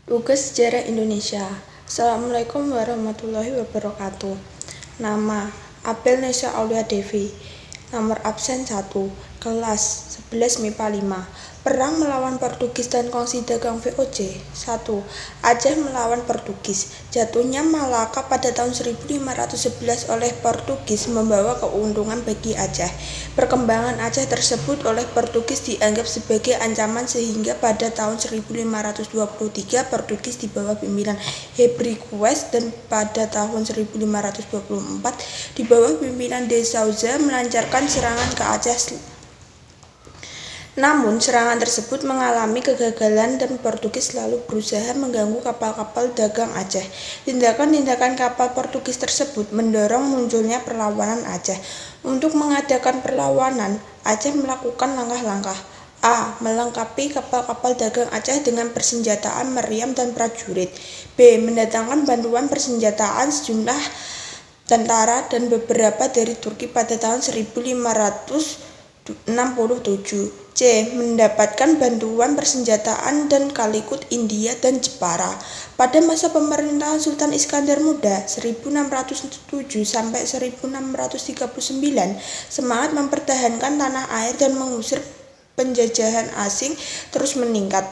Tugas Sejarah Indonesia. Assalamualaikum warahmatullahi wabarakatuh. Nama Abel Nesya Aulia Devi. Nomor absen 1. Kelas 11 MIPA 5. Perang melawan Portugis dan kongsi dagang VOC. 1. Aceh melawan Portugis. Jatuhnya Malaka pada tahun 1511 oleh Portugis membawa keuntungan bagi Aceh. Perkembangan Aceh tersebut oleh Portugis dianggap sebagai ancaman sehingga pada tahun 1523 Portugis di bawah pimpinan Henriques dan pada tahun 1524 di bawah pimpinan de Souza melancarkan serangan ke Aceh. Namun, serangan tersebut mengalami kegagalan dan Portugis selalu berusaha mengganggu kapal-kapal dagang Aceh. Tindakan-tindakan kapal Portugis tersebut mendorong munculnya perlawanan Aceh. Untuk mengadakan perlawanan, Aceh melakukan langkah-langkah. A. Melengkapi kapal-kapal dagang Aceh dengan persenjataan meriam dan prajurit. B. Mendatangkan bantuan persenjataan sejumlah tentara dan beberapa dari Turki pada tahun 1567. C. Mendapatkan bantuan persenjataan dan Kalikut India dan Jepara. Pada masa pemerintahan Sultan Iskandar Muda 1607 sampai 1639, semangat mempertahankan tanah air dan mengusir penjajahan asing terus meningkat.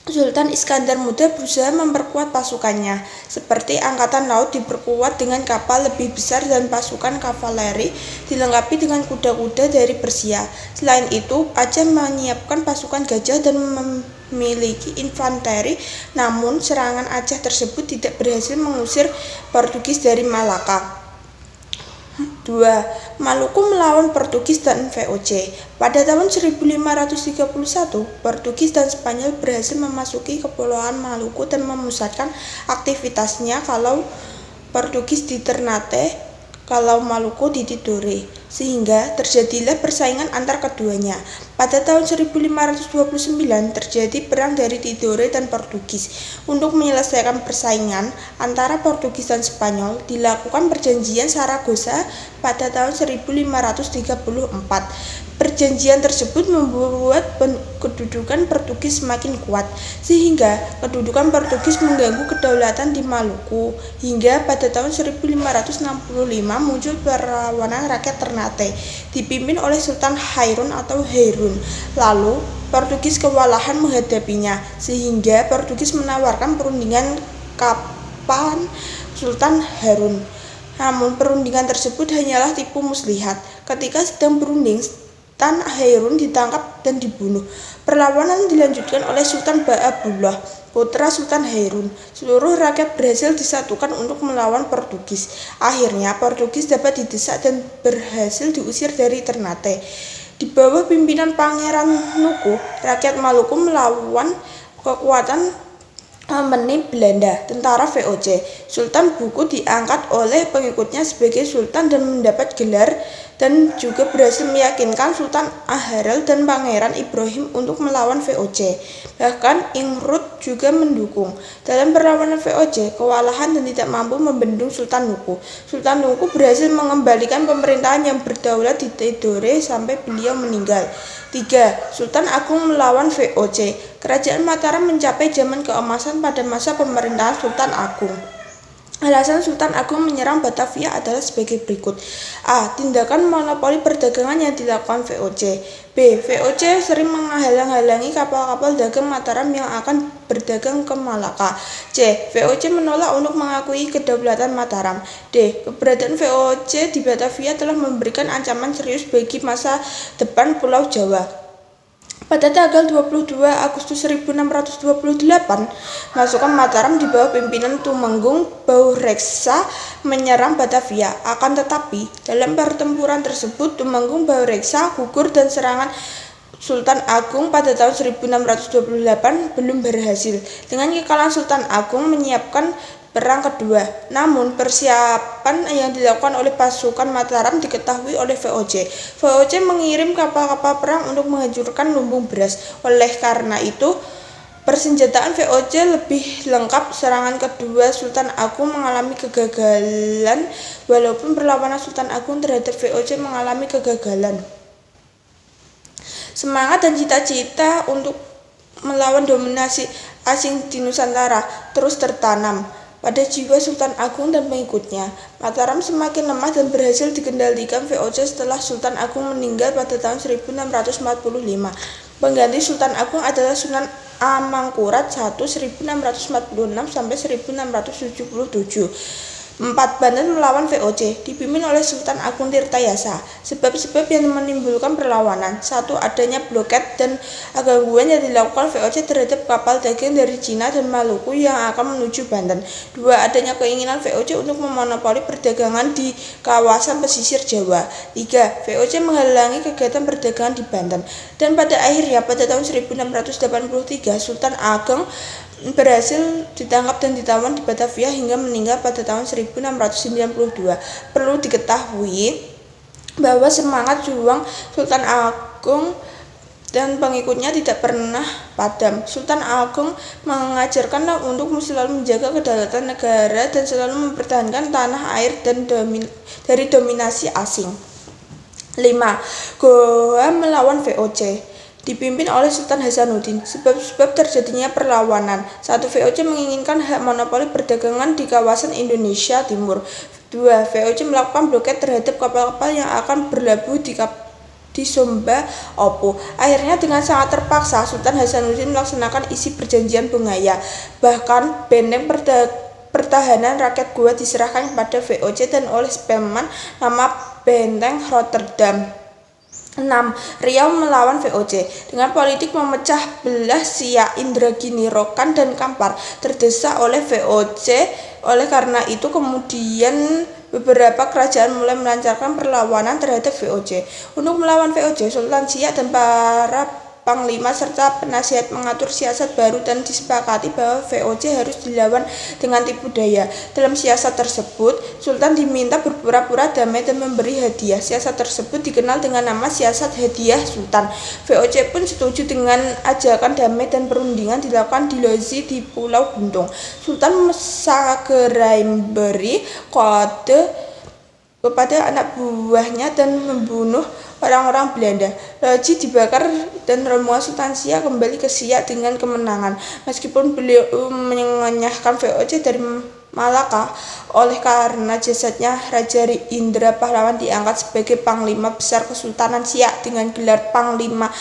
Sultan Iskandar Muda berusaha memperkuat pasukannya, seperti angkatan laut diperkuat dengan kapal lebih besar dan pasukan kavaleri dilengkapi dengan kuda-kuda dari Persia. Selain itu, Aceh menyiapkan pasukan gajah dan memiliki infanteri, namun serangan Aceh tersebut tidak berhasil mengusir Portugis dari Malaka. 2. Maluku melawan Portugis dan VOC. Pada tahun 1531, Portugis dan Spanyol berhasil memasuki Kepulauan Maluku dan memusatkan aktivitasnya, kalau Portugis di Ternate, kalau Maluku di Tidore, sehingga terjadilah persaingan antar keduanya. Pada tahun 1529 terjadi perang dari Tidore dan Portugis. Untuk menyelesaikan persaingan antara Portugis dan Spanyol, dilakukan perjanjian Saragossa pada tahun 1534. Perjanjian tersebut membuat kedudukan Portugis semakin kuat, sehingga kedudukan Portugis mengganggu kedaulatan di Maluku. Hingga pada tahun 1565 muncul perlawanan rakyat Ternate, dipimpin oleh Sultan Hairun atau Heirun. Lalu, Portugis kewalahan menghadapinya, sehingga Portugis menawarkan perundingan kapan Sultan Harun. Namun perundingan tersebut hanyalah tipu muslihat. Ketika sedang berunding, Sultan Hairun ditangkap dan dibunuh. Perlawanan dilanjutkan oleh Sultan Ba'abullah, putra Sultan Hairun. Seluruh rakyat berhasil disatukan untuk melawan Portugis. Akhirnya Portugis dapat didesak dan berhasil diusir dari Ternate. Di bawah pimpinan Pangeran Nuku, rakyat Maluku melawan kekuatan Kompeni Belanda, tentara VOC. Sultan Buku diangkat oleh pengikutnya sebagai sultan dan mendapat gelar, dan juga berhasil meyakinkan Sultan Aharel dan Pangeran Ibrahim untuk melawan VOC. Bahkan Ingrid juga mendukung. Dalam perlawanan VOC, kewalahan dan tidak mampu membendung Sultan Nuku. Sultan Nuku berhasil mengembalikan pemerintahan yang berdaulat di Tidore sampai beliau meninggal. 3. Sultan Agung melawan VOC. Kerajaan Mataram mencapai zaman keemasan pada masa pemerintahan Sultan Agung. Alasan Sultan Agung menyerang Batavia adalah sebagai berikut. A. Tindakan monopoli perdagangan yang dilakukan VOC. B. VOC sering menghalang-halangi kapal-kapal dagang Mataram yang akan berdagang ke Malaka. C. VOC menolak untuk mengakui kedaulatan Mataram. D. Keberadaan VOC di Batavia telah memberikan ancaman serius bagi masa depan Pulau Jawa. Pada tanggal 22 Agustus 1628, pasukan Mataram di bawah pimpinan Tumenggung Baureksa menyerang Batavia. Akan tetapi, dalam pertempuran tersebut Tumenggung Baureksa gugur dan serangan Sultan Agung pada tahun 1628 belum berhasil. Dengan kekalahan Sultan Agung menyiapkan perang kedua. Namun persiapan yang dilakukan oleh pasukan Mataram diketahui oleh VOC. VOC mengirim kapal-kapal perang untuk menghancurkan lumbung beras. Oleh karena itu, persenjataan VOC lebih lengkap. Serangan kedua Sultan Agung mengalami kegagalan, walaupun perlawanan Sultan Agung terhadap VOC mengalami kegagalan. Semangat dan cita-cita untuk melawan dominasi asing di Nusantara terus tertanam pada jiwa Sultan Agung dan pengikutnya. Mataram semakin lemah dan berhasil dikendalikan VOC setelah Sultan Agung meninggal pada tahun 1645. Pengganti Sultan Agung adalah Sunan Amangkurat I 1646 sampai 1677. 4. Banten melawan VOC dipimpin oleh Sultan Agung Tirtayasa. Sebab-sebab yang menimbulkan perlawanan: 1. Adanya bloket dan gangguan yang dilakukan VOC terhadap kapal dagang dari Cina dan Maluku yang akan menuju Banten. 2. Adanya keinginan VOC untuk memonopoli perdagangan di kawasan pesisir Jawa. 3. VOC menghalangi kegiatan perdagangan di Banten. Dan pada akhirnya pada tahun 1683 Sultan Agung berhasil ditangkap dan ditawan di Batavia hingga meninggal pada tahun 1692. Perlu diketahui bahwa semangat juang Sultan Agung dan pengikutnya tidak pernah padam. Sultan Agung mengajarkan untuk selalu menjaga kedaulatan negara dan selalu mempertahankan tanah air dan dari dominasi asing. 5. Goa melawan VOC dipimpin oleh Sultan Hasanuddin. Sebab-sebab terjadinya perlawanan: 1. VOC menginginkan hak monopoli perdagangan di kawasan Indonesia Timur. 2. VOC melakukan bloket terhadap kapal-kapal yang akan berlabuh di Sumba Opo. Akhirnya dengan sangat terpaksa Sultan Hasanuddin melaksanakan isi perjanjian Bungaya. Bahkan benteng pertahanan rakyat Goa diserahkan kepada VOC dan oleh Spelman nama Benteng Rotterdam. 6. Riau melawan VOC. Dengan politik memecah belah Siak, Indragini, Rokan, dan Kampar terdesak oleh VOC. Oleh karena itu kemudian beberapa kerajaan mulai melancarkan perlawanan terhadap VOC. Untuk melawan VOC, Sultan Siak dan para panglima serta penasihat mengatur siasat baru dan disepakati bahwa VOC harus dilawan dengan tipu daya. Dalam siasat tersebut, Sultan diminta berpura-pura damai dan memberi hadiah. Siasat tersebut dikenal dengan nama siasat hadiah Sultan. VOC pun setuju dengan ajakan damai dan perundingan dilakukan di Lozi di Pulau Buntung. Sultan segera memberi kode kepada anak buahnya dan membunuh orang-orang Belanda. Loji dibakar dan rombongan Sultan Siak kembali ke Siak dengan kemenangan. Meskipun beliau mengenyahkan VOC dari Malaka, oleh karena jasadnya Raja Indra Pahlawan diangkat sebagai Panglima Besar Kesultanan Siak dengan gelar Panglima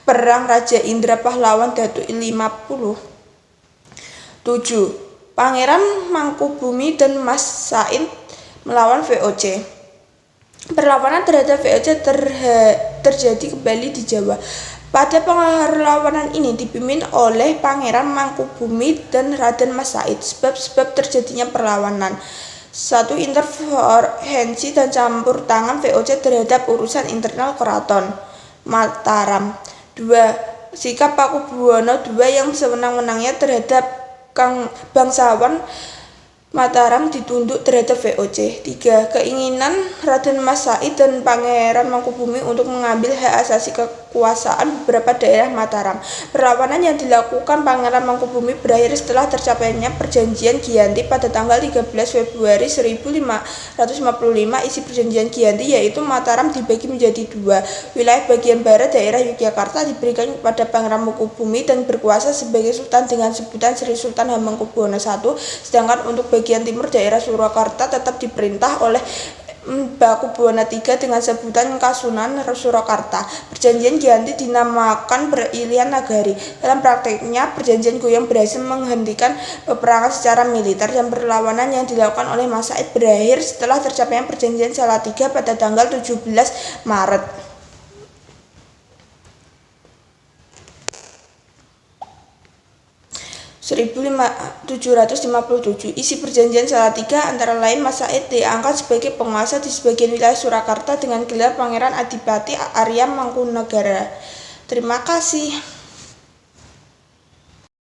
Perang Raja Indra Pahlawan Datuk 50. 7. Pangeran Mangkubumi dan Mas Said melawan VOC. Perlawanan terhadap VOC terjadi kembali di Jawa. Pada perlawanan ini dipimpin oleh Pangeran Mangkubumi dan Raden Mas Said. Sebab terjadinya perlawanan: 1. Intervensi dan campur tangan VOC terhadap urusan internal Keraton Mataram. 2. Sikap Pakubuwono II yang sewenang-wenangnya terhadap bangsawan Mataram ditunduk terhadap VOC. 3. Keinginan Raden Mas Said dan Pangeran Mangkubumi untuk mengambil hak asasi kekuasaan beberapa daerah Mataram. Perlawanan yang dilakukan Pangeran Mangkubumi berakhir setelah tercapainya perjanjian Giyanti pada tanggal 13 Februari 1555. Isi perjanjian Giyanti yaitu Mataram dibagi menjadi 2. Wilayah bagian barat daerah Yogyakarta diberikan kepada Pangeran Mangkubumi dan berkuasa sebagai Sultan dengan sebutan Sri Sultan Hamengkubuwono I, sedangkan untuk bagian timur daerah Surakarta tetap diperintah oleh Pakubuwono III dengan sebutan Kasunan Surakarta. Perjanjian Giyanti dinamakan Perilihan Nagari. Dalam prakteknya, perjanjian Goyong berhasil menghentikan peperangan secara militer dan perlawanan yang dilakukan oleh Mas Said berakhir setelah tercapainya perjanjian Salatiga pada tanggal 17 Maret. 1757. Isi perjanjian Salatiga antara lain Mas Said diangkat sebagai penguasa di sebagian wilayah Surakarta dengan gelar Pangeran Adipati Arya Mangkunegara. Terima kasih.